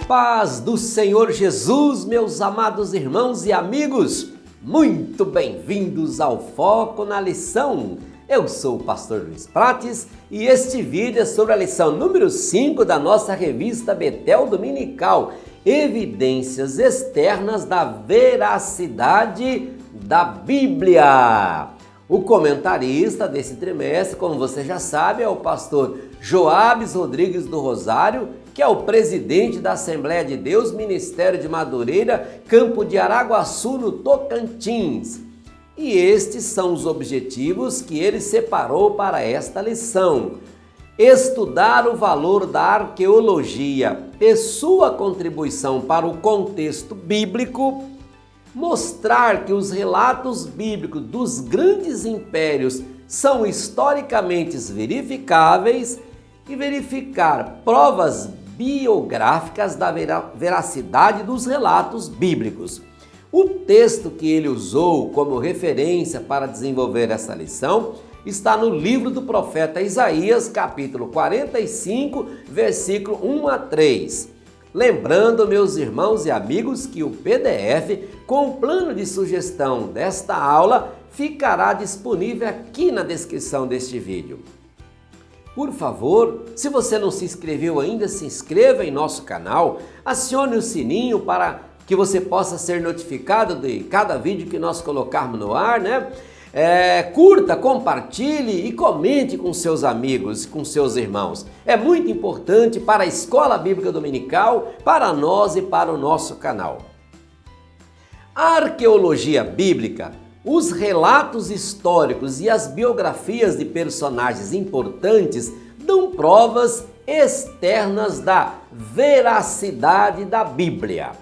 paz do Senhor Jesus, meus amados irmãos e amigos, muito bem-vindos ao Foco na Lição. Eu sou o pastor Luiz Prates e este vídeo é sobre a lição número 5 da nossa revista Betel Dominical, Evidências Externas da Veracidade da Bíblia. O comentarista desse trimestre, como você já sabe, é o pastor Joabes Rodrigues do Rosário, que é o presidente da Assembleia de Deus, Ministério de Madureira, Campo de Araguaçu, no Tocantins. E estes são os objetivos que ele separou para esta lição: estudar o valor da arqueologia e sua contribuição para o contexto bíblico, mostrar que os relatos bíblicos dos grandes impérios são historicamente verificáveis e verificar provas biográficas da veracidade dos relatos bíblicos. O texto que ele usou como referência para desenvolver essa lição está no livro do profeta Isaías, capítulo 45, versículo 1 a 3. Lembrando, meus irmãos e amigos, que o PDF com o plano de sugestão desta aula ficará disponível aqui na descrição deste vídeo. Por favor, se você não se inscreveu ainda, se inscreva em nosso canal, acione o sininho para que você possa ser notificado de cada vídeo que nós colocarmos no ar, né? Curta, compartilhe e comente com seus amigos e com seus irmãos. É muito importante para a Escola Bíblica Dominical, para nós e para o nosso canal. A arqueologia bíblica, os relatos históricos e as biografias de personagens importantes dão provas externas da veracidade da Bíblia.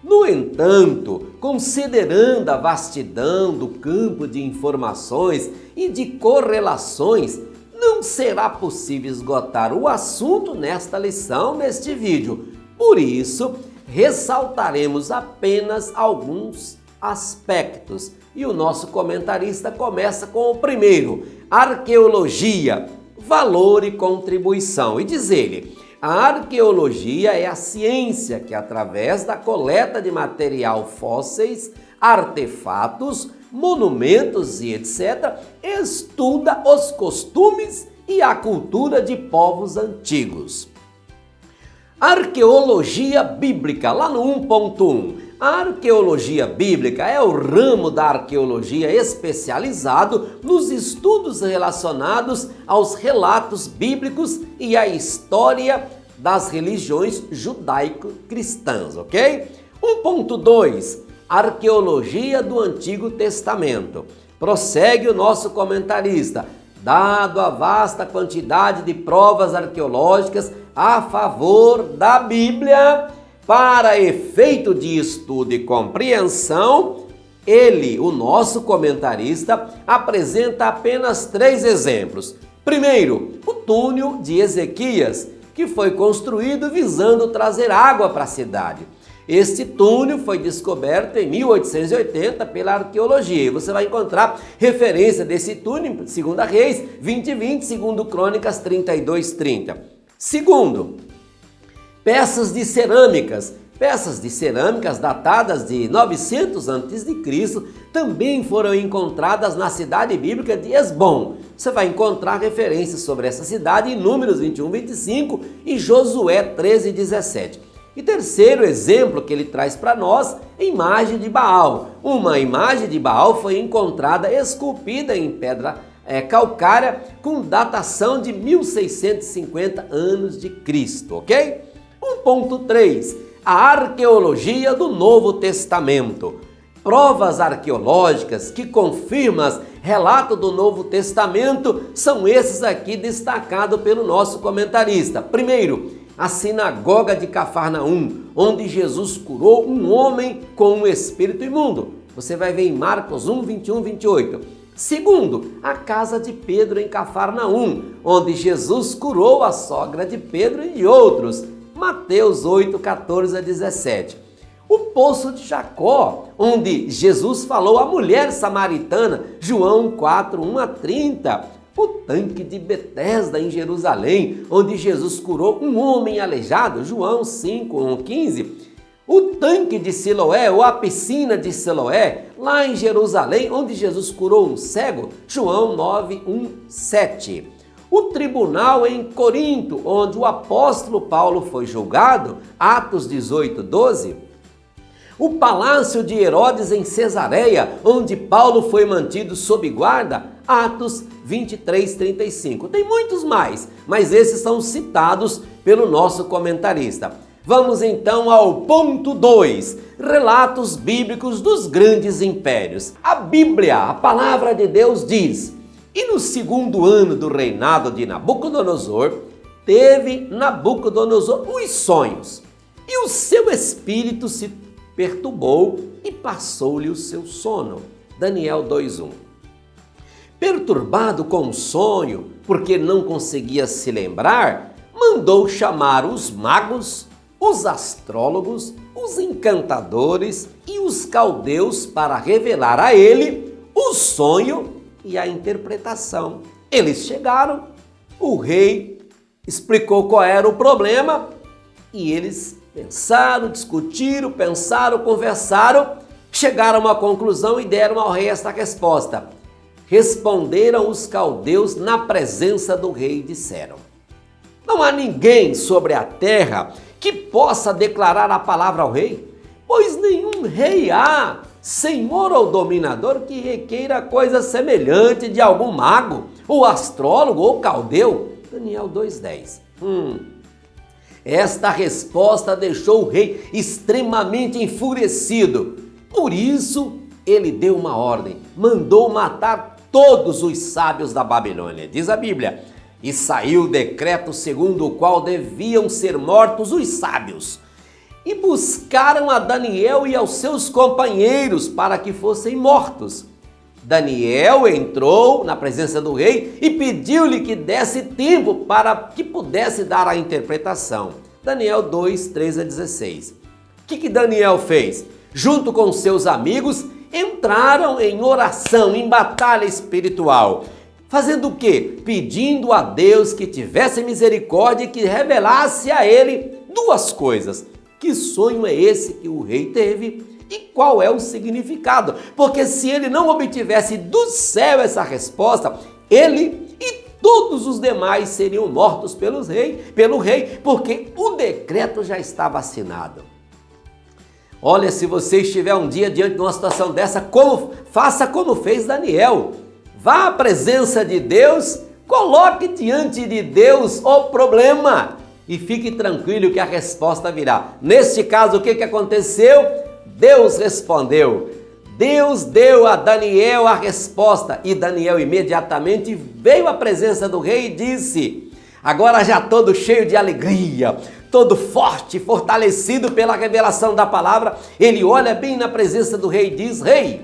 No entanto, considerando a vastidão do campo de informações e de correlações, não será possível esgotar o assunto nesta lição, neste vídeo. Por isso, ressaltaremos apenas alguns aspectos. E o nosso comentarista começa com o primeiro: arqueologia, valor e contribuição. E diz ele: a arqueologia é a ciência que, através da coleta de material fósseis, artefatos, monumentos e etc., estuda os costumes e a cultura de povos antigos. Arqueologia bíblica, lá no 1.1. A arqueologia bíblica é o ramo da arqueologia especializado nos estudos relacionados aos relatos bíblicos e à história das religiões judaico-cristãs, ok? 1.2. Arqueologia do Antigo Testamento. Prossegue o nosso comentarista. Dado a vasta quantidade de provas arqueológicas a favor da Bíblia, para efeito de estudo e compreensão, ele, o nosso comentarista, apresenta apenas 3 exemplos. Primeiro, o túnel de Ezequias, que foi construído visando trazer água para a cidade. Este túnel foi descoberto em 1880 pela arqueologia. Você vai encontrar referência desse túnel em 2 Reis 20:20, 2 Crônicas 32:30. Segundo, peças de cerâmicas. Peças de cerâmicas datadas de 900 a.C. também foram encontradas na cidade bíblica de Esbom. Você vai encontrar referências sobre essa cidade em Números 21:25 e Josué 13:17. E terceiro exemplo que ele traz para nós, a imagem de Baal. Uma imagem de Baal foi encontrada esculpida em pedra calcária com datação de 1650 anos de Cristo, ok? 1.3. A arqueologia do Novo Testamento. Provas arqueológicas que confirmam relato do Novo Testamento são esses aqui destacados pelo nosso comentarista. Primeiro, a sinagoga de Cafarnaum, onde Jesus curou um homem com um espírito imundo. Você vai ver em Marcos 1:21-28. Segundo, a casa de Pedro em Cafarnaum, onde Jesus curou a sogra de Pedro e outros. Mateus 8:14-17. O poço de Jacó, onde Jesus falou à mulher samaritana, João 4:1-30. O tanque de Betesda em Jerusalém, onde Jesus curou um homem aleijado, João 5:15. O tanque de Siloé, ou a piscina de Siloé, lá em Jerusalém, onde Jesus curou um cego, João 9:7. O tribunal em Corinto, onde o apóstolo Paulo foi julgado, Atos 18:12. O palácio de Herodes em Cesareia, onde Paulo foi mantido sob guarda, Atos 23:35. Tem muitos mais, mas esses são citados pelo nosso comentarista. Vamos então ao ponto 2, relatos bíblicos dos grandes impérios. A Bíblia, a palavra de Deus diz: e no segundo ano do reinado de Nabucodonosor, teve Nabucodonosor os sonhos, e o seu espírito se perturbou e passou-lhe o seu sono. Daniel 2:1. Perturbado com o sonho, porque não conseguia se lembrar, mandou chamar os magos, os astrólogos, os encantadores e os caldeus para revelar a ele o sonho e a interpretação. Eles chegaram, o rei explicou qual era o problema e eles pensaram, discutiram, conversaram, chegaram a uma conclusão e deram ao rei esta resposta. Responderam os caldeus na presença do rei e disseram: não há ninguém sobre a terra que possa declarar a palavra ao rei, pois nenhum rei há, senhor ou dominador, que requeira coisa semelhante de algum mago, ou astrólogo, ou caldeu. Daniel 2:10. Esta resposta deixou o rei extremamente enfurecido. Por isso, ele deu uma ordem, mandou matar todos os sábios da Babilônia, diz a Bíblia. E saiu o decreto segundo o qual deviam ser mortos os sábios. E buscaram a Daniel e aos seus companheiros para que fossem mortos. Daniel entrou na presença do rei e pediu-lhe que desse tempo para que pudesse dar a interpretação. Daniel 2:13-16. O que Daniel fez? Junto com seus amigos, entraram em oração, em batalha espiritual. Fazendo o quê? Pedindo a Deus que tivesse misericórdia e que revelasse a ele duas coisas. Que sonho é esse que o rei teve? E qual é o significado? Porque se ele não obtivesse do céu essa resposta, ele e todos os demais seriam mortos pelo rei, porque o decreto já estava assinado. Olha, se você estiver um dia diante de uma situação dessa, faça como fez Daniel. Vá à presença de Deus, coloque diante de Deus o problema e fique tranquilo que a resposta virá. Neste caso, o que aconteceu? Deus respondeu. Deus deu a Daniel a resposta e Daniel imediatamente veio à presença do rei e disse, agora já todo cheio de alegria, todo forte, fortalecido pela revelação da palavra, ele olha bem na presença do rei e diz, rei,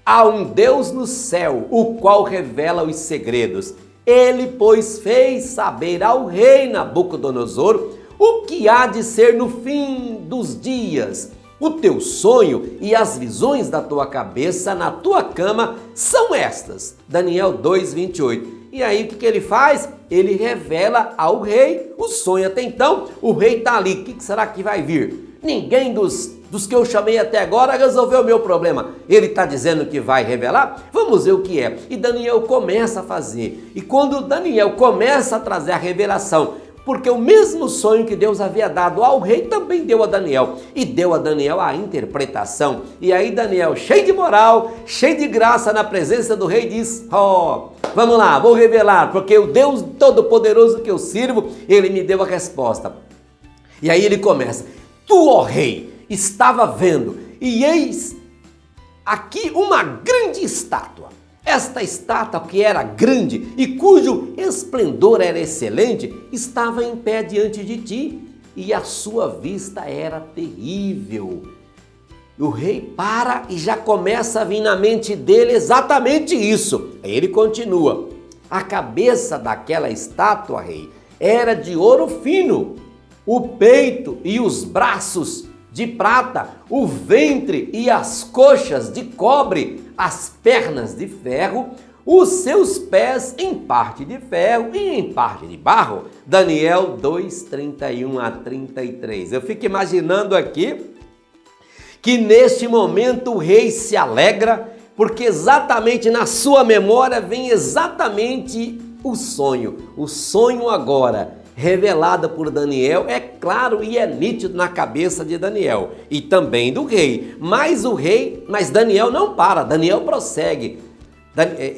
há um Deus no céu, o qual revela os segredos. Ele, pois, fez saber ao rei Nabucodonosor o que há de ser no fim dos dias. O teu sonho e as visões da tua cabeça na tua cama são estas. Daniel 2:28. E aí o que ele faz? Ele revela ao rei o sonho. Até então, o rei está ali. O que será que vai vir? Ninguém dos que eu chamei até agora resolveu o meu problema. Ele está dizendo que vai revelar? Vamos ver o que é. E Daniel começa a fazer. E quando Daniel começa a trazer a revelação, porque o mesmo sonho que Deus havia dado ao rei também deu a Daniel. E deu a Daniel a interpretação. E aí Daniel, cheio de moral, cheio de graça na presença do rei, diz, vamos lá, vou revelar, porque o Deus Todo-Poderoso que eu sirvo, ele me deu a resposta. E aí ele começa, tu, ó rei, estava vendo, e eis aqui uma grande estátua. Esta estátua, que era grande e cujo esplendor era excelente, estava em pé diante de ti, e a sua vista era terrível. O rei para e já começa a vir na mente dele exatamente isso. Aí ele continua, a cabeça daquela estátua, rei, era de ouro fino, o peito e os braços de prata, o ventre e as coxas de cobre, as pernas de ferro, os seus pés em parte de ferro e em parte de barro. Daniel 2, 31 a 33. Eu fico imaginando aqui que neste momento o rei se alegra, porque exatamente na sua memória vem exatamente o sonho agora, revelado por Daniel, é claro e é nítido na cabeça de Daniel e também do rei. Mas Daniel não para, Daniel prossegue.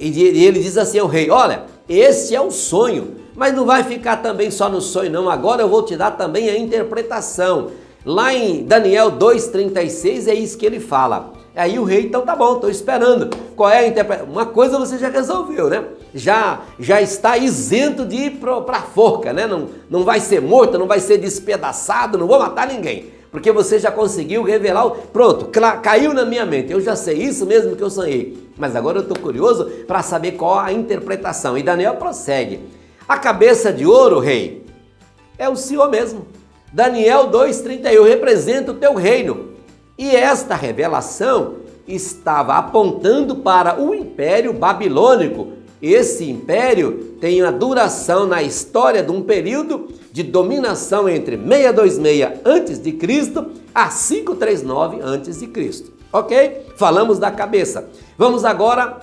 E ele diz assim ao rei: olha, esse é o sonho, mas não vai ficar também só no sonho não, agora eu vou te dar também a interpretação. Lá em Daniel 2,36 é isso que ele fala. Aí o rei, então tá bom, estou esperando. Qual é a interpretação? Uma coisa você já resolveu, né? Já está isento de ir para a forca, né? Não vai ser morto, não vai ser despedaçado, não vou matar ninguém. Porque você já conseguiu revelar, pronto, caiu na minha mente, eu já sei isso mesmo que eu sonhei. Mas agora eu estou curioso para saber qual a interpretação. E Daniel prossegue: a cabeça de ouro, rei, é o Senhor mesmo. Daniel 2,31, representa o teu reino. E esta revelação estava apontando para o Império Babilônico. Esse império tem a duração na história de um período de dominação entre 626 a.C. a 539 a.C. Ok? Falamos da cabeça. Vamos agora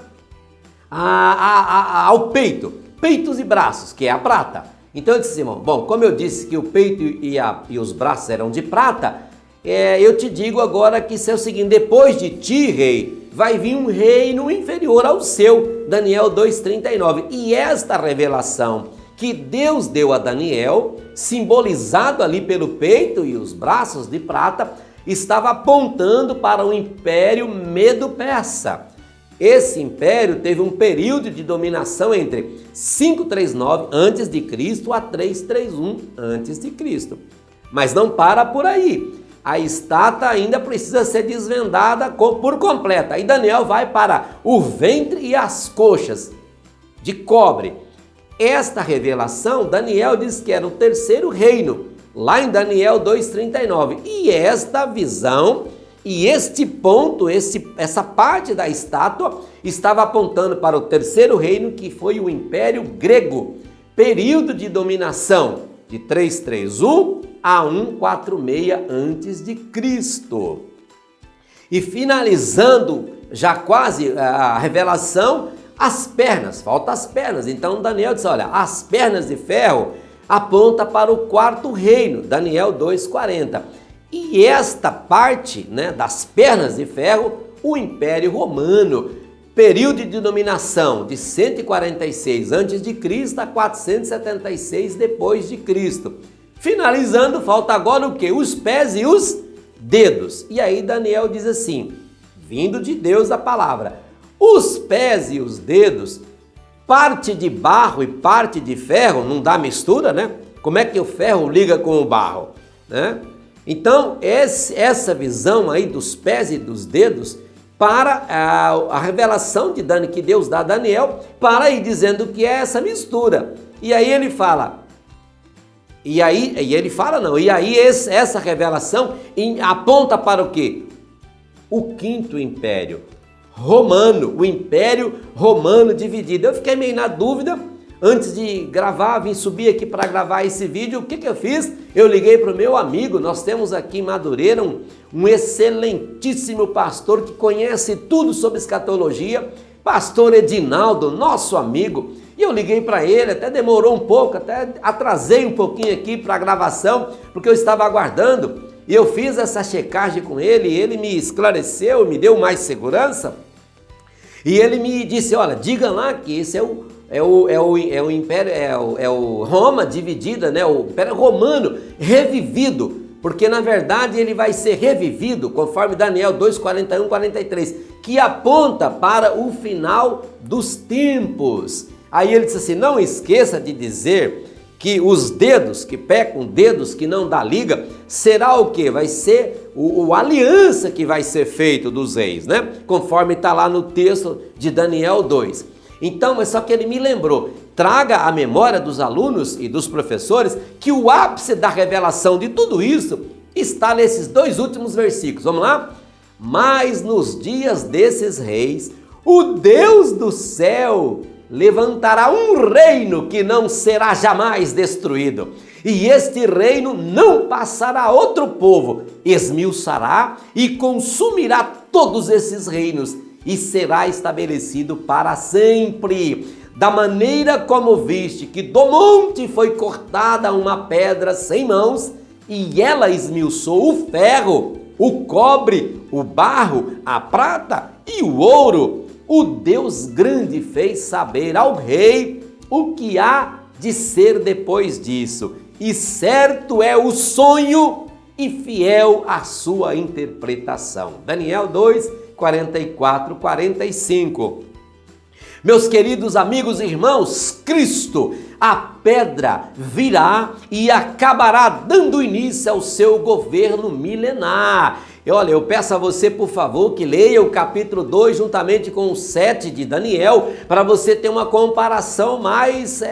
ao peito. Peitos e braços, que é a prata. Então eu disse, irmão, bom, como eu disse que o peito e os braços eram de prata, eu te digo agora que isso é o seguinte: depois de ti, rei, vai vir um reino inferior ao seu. Daniel 2,39. E esta revelação que Deus deu a Daniel, simbolizado ali pelo peito e os braços de prata, estava apontando para o Império Medo-Persa. Esse império teve um período de dominação entre 539 a.C. a 331 a.C. Mas não para por aí. A estátua ainda precisa ser desvendada por completa. Aí Daniel vai para o ventre e as coxas de cobre. Esta revelação, Daniel diz que era o terceiro reino, lá em Daniel 2,39. E esta visão e este ponto, essa parte da estátua, estava apontando para o terceiro reino, que foi o Império Grego. Período de dominação de 331 a 146 a.C. E finalizando já quase a revelação, as pernas, falta as pernas. Então Daniel disse, olha, as pernas de ferro aponta para o quarto reino, Daniel 2,40. E esta parte, né, das pernas de ferro, o Império Romano, período de dominação de 146 a.C. a 476 depois de Cristo. Finalizando, falta agora o que? Os pés e os dedos. E aí Daniel diz assim, vindo de Deus a palavra: os pés e os dedos, parte de barro e parte de ferro, não dá mistura, né? Como é que o ferro liga com o barro, né? Então, essa visão aí dos pés e dos dedos, para a revelação que Deus dá a Daniel, para ir dizendo que é essa mistura. E aí ele fala, essa revelação aponta para o quê? O quinto império romano, o Império Romano dividido. Eu fiquei meio na dúvida, antes de gravar, vim subir aqui para gravar esse vídeo, o que eu fiz? Eu liguei para o meu amigo, nós temos aqui em Madureira um excelentíssimo pastor que conhece tudo sobre escatologia, pastor Edinaldo, nosso amigo, e eu liguei para ele, até demorou um pouco, até atrasei um pouquinho aqui para a gravação, porque eu estava aguardando, e eu fiz essa checagem com ele, e ele me esclareceu, me deu mais segurança, e ele me disse, olha, diga lá que esse é o Império, é o Roma dividida, né? O Império Romano revivido, porque na verdade ele vai ser revivido, conforme Daniel 2:41, 43, que aponta para o final dos tempos. Aí ele disse assim, não esqueça de dizer que os dedos que pecam, dedos que não dá liga, será o que? Vai ser a aliança que vai ser feito dos reis, né? Conforme está lá no texto de Daniel 2. Então, é só que ele me lembrou, traga à memória dos alunos e dos professores que o ápice da revelação de tudo isso está nesses dois últimos versículos. Vamos lá? Mas nos dias desses reis, O Deus do céu levantará um reino que não será jamais destruído. E este reino não passará a outro povo, esmiuçará e consumirá todos esses reinos e será estabelecido para sempre. Da maneira como viste que do monte foi cortada uma pedra sem mãos, e ela esmiuçou o ferro, o cobre, o barro, a prata e o ouro, o Deus grande fez saber ao rei o que há de ser depois disso. E certo é o sonho e fiel a sua interpretação. Daniel 2, 44, 45. Meus queridos amigos e irmãos, Cristo, a pedra, virá e acabará dando início ao seu governo milenar. Olha, eu peço a você, por favor, que leia o capítulo 2 juntamente com o 7 de Daniel, para você ter uma comparação mais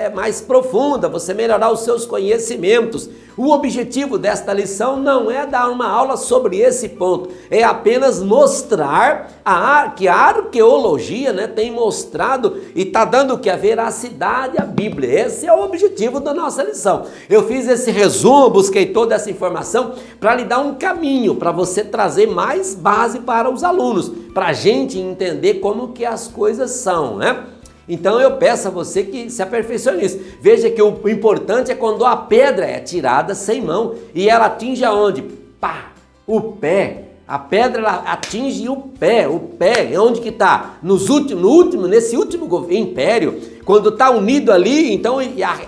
profunda, você melhorar os seus conhecimentos. O objetivo desta lição não é dar uma aula sobre esse ponto, é apenas mostrar que a arqueologia tem mostrado e está dando que a veracidade à Bíblia. Esse é o objetivo da nossa lição. Eu fiz esse resumo, busquei toda essa informação para lhe dar um caminho, para você trazer mais base para os alunos, para a gente entender como que as coisas são, né? Então eu peço a você que se aperfeiçoe nisso. Veja que o importante é quando a pedra é tirada sem mão e ela atinge aonde? Pá! O pé. A pedra ela atinge o pé é onde que está? Nesse último império, quando está unido ali, então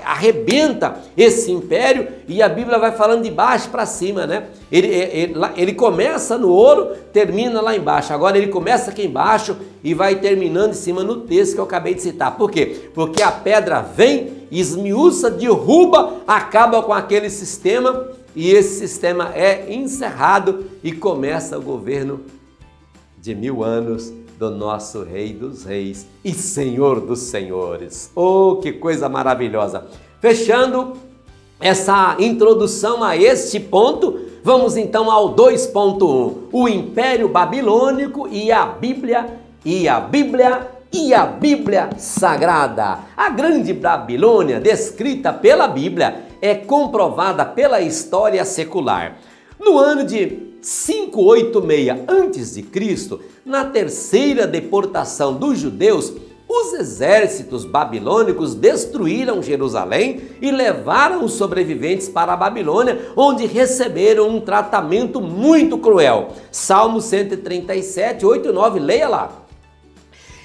arrebenta esse império e a Bíblia vai falando de baixo para cima, né? Ele começa no ouro, termina lá embaixo. Agora ele começa aqui embaixo e vai terminando em cima no texto que eu acabei de citar. Por quê? Porque a pedra vem, esmiuça, derruba, acaba com aquele sistema. E esse sistema é encerrado e começa o governo de 1000 anos do nosso Rei dos Reis e Senhor dos Senhores. Oh, que coisa maravilhosa! Fechando essa introdução a este ponto, vamos então ao 2.1, o Império Babilônico e a Bíblia Sagrada. A Grande Babilônia, descrita pela Bíblia, é comprovada pela história secular. No ano de 586 a.C., na terceira deportação dos judeus, os exércitos babilônicos destruíram Jerusalém e levaram os sobreviventes para a Babilônia, onde receberam um tratamento muito cruel. Salmo 137, 8 e 9, leia lá.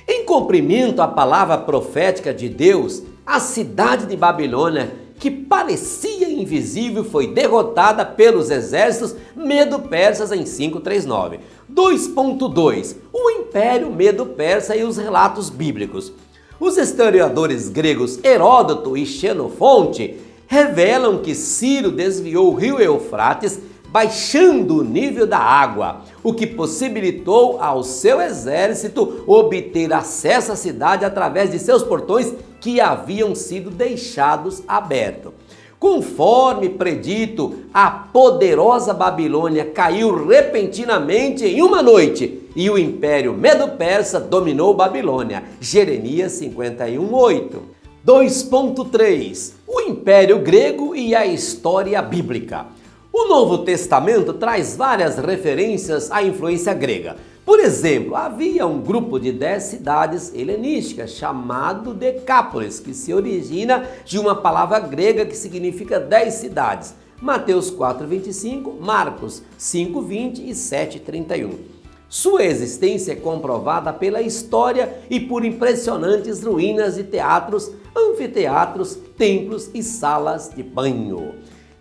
Em cumprimento à palavra profética de Deus, a cidade de Babilônia, que parecia invisível, foi derrotada pelos exércitos medo-persas em 539. 2.2. O Império Medo-Persa e os relatos bíblicos. Os historiadores gregos Heródoto e Xenofonte revelam que Ciro desviou o rio Eufrates, baixando o nível da água, o que possibilitou ao seu exército obter acesso à cidade através de seus portões que haviam sido deixados abertos. Conforme predito, a poderosa Babilônia caiu repentinamente em uma noite e o Império Medo-Persa dominou Babilônia. Jeremias 51:8. 2.3. O Império Grego e a história bíblica. O Novo Testamento traz várias referências à influência grega. Por exemplo, havia um grupo de 10 cidades helenísticas chamado Decápolis, que se origina de uma palavra grega que significa 10 cidades. Mateus 4:25, Marcos 5:20 e 7:31. Sua existência é comprovada pela história e por impressionantes ruínas de teatros, anfiteatros, templos e salas de banho.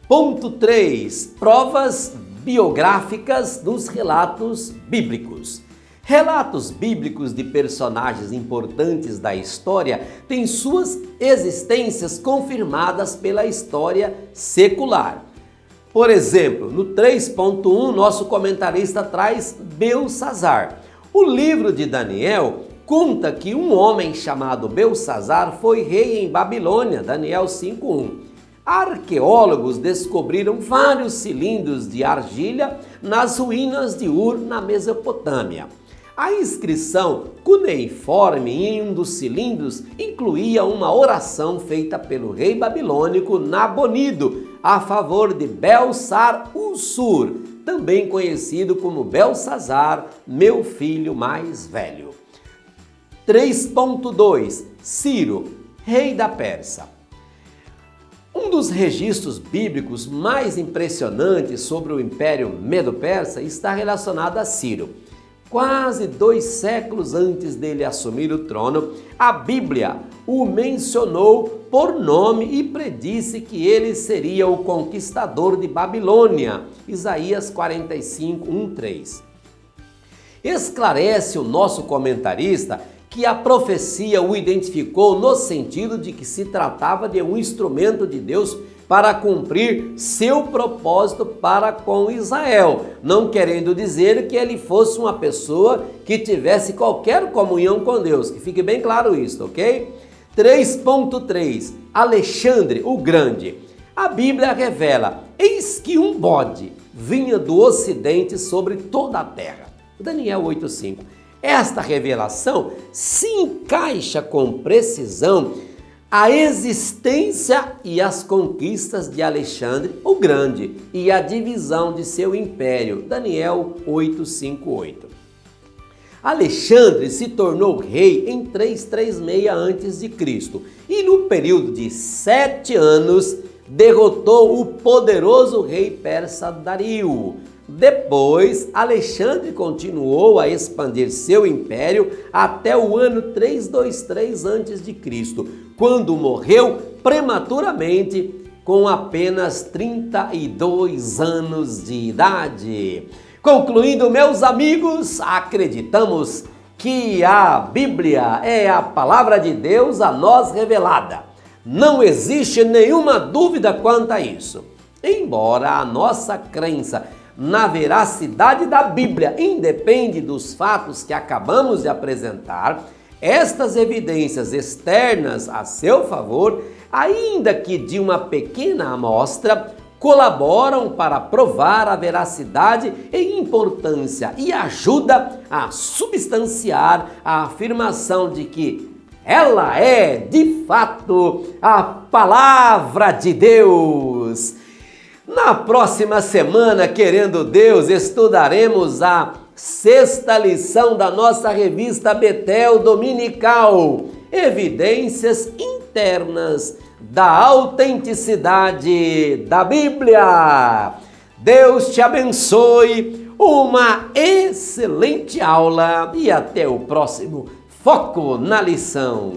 Ponto 3. Provas biográficas dos relatos bíblicos. Relatos bíblicos de personagens importantes da história têm suas existências confirmadas pela história secular. Por exemplo, no 3.1, nosso comentarista traz Belsassar. O livro de Daniel conta que um homem chamado Belsassar foi rei em Babilônia, Daniel 5:1. Arqueólogos descobriram vários cilindros de argila nas ruínas de Ur, na Mesopotâmia. A inscrição cuneiforme em um dos cilindros incluía uma oração feita pelo rei babilônico Nabonido a favor de Belsar-Ussur, também conhecido como Belsazar, meu filho mais velho. 3.2 Ciro, rei da Pérsia. Um dos registros bíblicos mais impressionantes sobre o Império Medo-Persa está relacionado a Ciro. Quase 2 séculos antes dele assumir o trono, a Bíblia o mencionou por nome e predisse que ele seria o conquistador de Babilônia. Isaías 45, 1-3. Esclarece o nosso comentarista que a profecia o identificou no sentido de que se tratava de um instrumento de Deus para cumprir seu propósito para com Israel, não querendo dizer que ele fosse uma pessoa que tivesse qualquer comunhão com Deus, que fique bem claro isso, ok? 3.3 Alexandre o Grande. A Bíblia revela: eis que um bode vinha do ocidente sobre toda a terra. Daniel 8.5. Esta revelação se encaixa com precisão a existência e as conquistas de Alexandre o Grande e a divisão de seu império. Daniel 8.5-8. Alexandre se tornou rei em 336 a.C. e no período de 7 anos derrotou o poderoso rei persa Dario. Depois, Alexandre continuou a expandir seu império até o ano 323 a.C., quando morreu prematuramente com apenas 32 anos de idade. Concluindo, meus amigos, acreditamos que a Bíblia é a palavra de Deus a nós revelada. Não existe nenhuma dúvida quanto a isso. Embora a nossa crença na veracidade da Bíblia independe dos fatos que acabamos de apresentar, estas evidências externas a seu favor, ainda que de uma pequena amostra, colaboram para provar a veracidade e importância e ajuda a substanciar a afirmação de que ela é, de fato, a palavra de Deus. Na próxima semana, querendo Deus, estudaremos a 6ª lição da nossa revista Betel Dominical, Evidências Internas da Autenticidade da Bíblia. Deus te abençoe, uma excelente aula e até o próximo Foco na Lição.